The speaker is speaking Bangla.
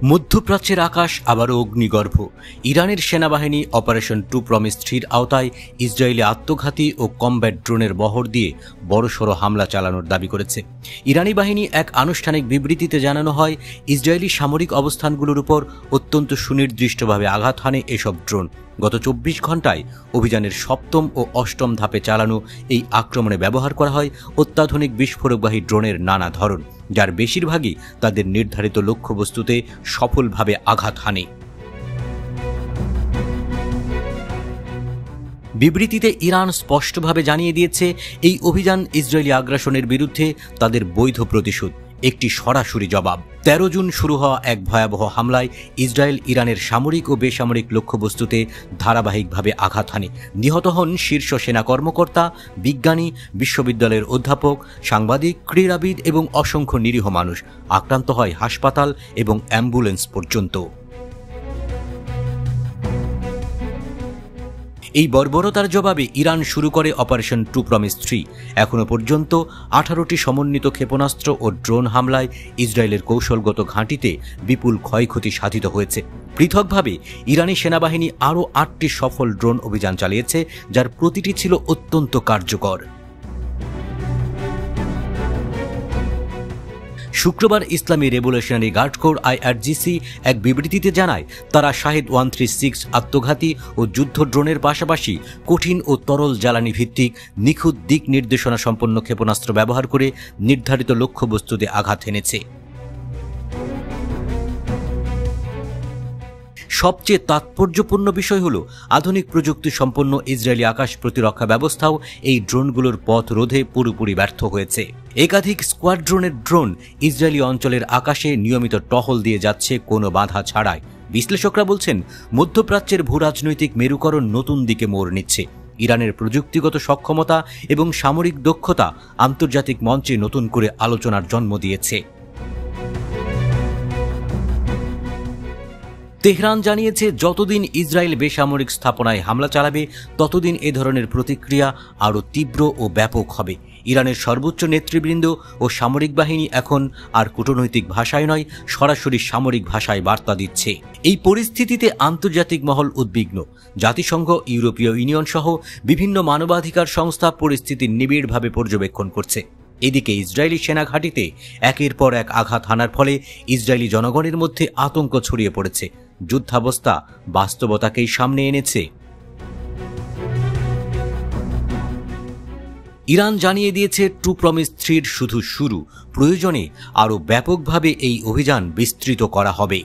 মধ্যপ্রাচ্যের আকাশ আবারও অগ্নিগর্ভ। ইরানের সেনাবাহিনী অপারেশন ট্রু প্রমিস 3-র আওতায় ইসরায়েলি আত্মঘাতী ও কমব্যাট ড্রোনের বহর দিয়ে বড়সড় হামলা চালানোর দাবি করেছে। ইরানি বাহিনী এক আনুষ্ঠানিক বিবৃতিতে জানানো হয়, ইসরায়েলি সামরিক অবস্থানগুলোর উপর অত্যন্ত সুনির্দিষ্টভাবে আঘাত হানে এসব ড্রোন। গত 24 ঘণ্টায় অভিযানের সপ্তম ও অষ্টম ধাপে চালানো এই আক্রমণে ব্যবহার করা হয় অত্যাধুনিক বিস্ফোরকবাহী ড্রোনের নানা ধরন, যার বেশিরভাগই তাদের নির্ধারিত লক্ষ্যবস্তুতে সফলভাবে আঘাত হানে। বিবৃতিতে ইরান স্পষ্টভাবে জানিয়ে দিয়েছে, এই অভিযান ইসরায়েলি আগ্রাসনের বিরুদ্ধে তাদের বৈধ প্রতিশোধ, একটি সরাসরি জবাব। 13 জুন শুরু হওয়া এক ভয়াবহ হামলায় ইসরায়েল ইরানের সামরিক ও বেসামরিক লক্ষ্যবস্তুতে ধারাবাহিকভাবে আঘাত হানে। নিহত হন শীর্ষ সেনা কর্মকর্তা, বিজ্ঞানী, বিশ্ববিদ্যালয়ের অধ্যাপক, সাংবাদিক, ক্রীড়াবিদ এবং অসংখ্য নিরীহ মানুষ। আক্রান্ত হয় হাসপাতাল এবং অ্যাম্বুলেন্স পর্যন্ত। এই বর্বরতার জবাবে ইরান শুরু করে অপারেশন ট্রু প্রমিস 3। এখনও পর্যন্ত 18টি সমন্বিত ক্ষেপণাস্ত্র ও ড্রোন হামলায় ইসরায়েলের কৌশলগত ঘাঁটিতে বিপুল ক্ষয়ক্ষতি সাধিত হয়েছে। পৃথকভাবে ইরানি সেনাবাহিনী আরও 8টি সফল ড্রোন অভিযান চালিয়েছে, যার প্রতিটি ছিল অত্যন্ত কার্যকর। শুক্রবার ইসলামী রেভলিউশনারি গার্ড কোর IRGC এক বিবৃতিতে জানায়, তারা শাহেদ 136 আত্মঘাতী ও যুদ্ধ ড্রোনের পাশাপাশি কঠিন ও তরল জ্বালানি ভিত্তিক নিখুঁত দিক নির্দেশনা সম্পন্ন ক্ষেপণাস্ত্র ব্যবহার করে নির্ধারিত লক্ষ্যবস্তুতে আঘাত হেনেছে। সবচেয়ে তাৎপর্যপূর্ণ বিষয় হল, আধুনিক প্রযুক্তি সম্পন্ন ইসরায়েলি আকাশ প্রতিরক্ষা ব্যবস্থাও এই ড্রোনগুলোর পথ রোধে পুরোপুরি ব্যর্থ হয়েছে। একাধিক স্কোয়াড্রনের ড্রোন ইসরায়েলি অঞ্চলের আকাশে নিয়মিত টহল দিয়ে যাচ্ছে কোনো বাধা ছাড়াই। বিশ্লেষকরা বলছেন, মধ্যপ্রাচ্যের ভূরাজনৈতিক মেরুকরণ নতুন দিকে মোড় নিচ্ছে। ইরানের প্রযুক্তিগত সক্ষমতা এবং সামরিক দক্ষতা আন্তর্জাতিক মঞ্চে নতুন করে আলোচনার জন্ম দিয়েছে। তেহরান জানিয়েছে, যতদিন ইসরায়েল বেসামরিক স্থাপনায় হামলা চালাবে ততদিন এ ধরনের প্রতিক্রিয়া আরও তীব্র ও ব্যাপক হবে। ইরানের সর্বোচ্চ নেতৃবৃন্দ ও সামরিক বাহিনী এখন আর কূটনৈতিক ভাষায় নয়, সরাসরি সামরিক ভাষায় বার্তা দিচ্ছে। এই পরিস্থিতিতে আন্তর্জাতিক মহল উদ্বিগ্ন। জাতিসংঘ, ইউরোপীয় ইউনিয়ন সহ বিভিন্ন মানবাধিকার সংস্থা পরিস্থিতি নিবিড়ভাবে পর্যবেক্ষণ করছে। এদিকে ইসরায়েলি সেনা ঘাঁটিতে একের পর এক আঘাত হানার ফলে ইসরায়েলি জনগণের মধ্যে আতঙ্ক ছড়িয়ে পড়েছে। যুদ্ধাবস্থা বাস্তবতাকেই সামনে এনেছে। ইরান জানিয়ে দিয়েছে, ট্রু প্রমিস 3-র শুধু শুরু, প্রয়োজনে আরও ব্যাপকভাবে এই অভিযান বিস্তৃত করা হবে।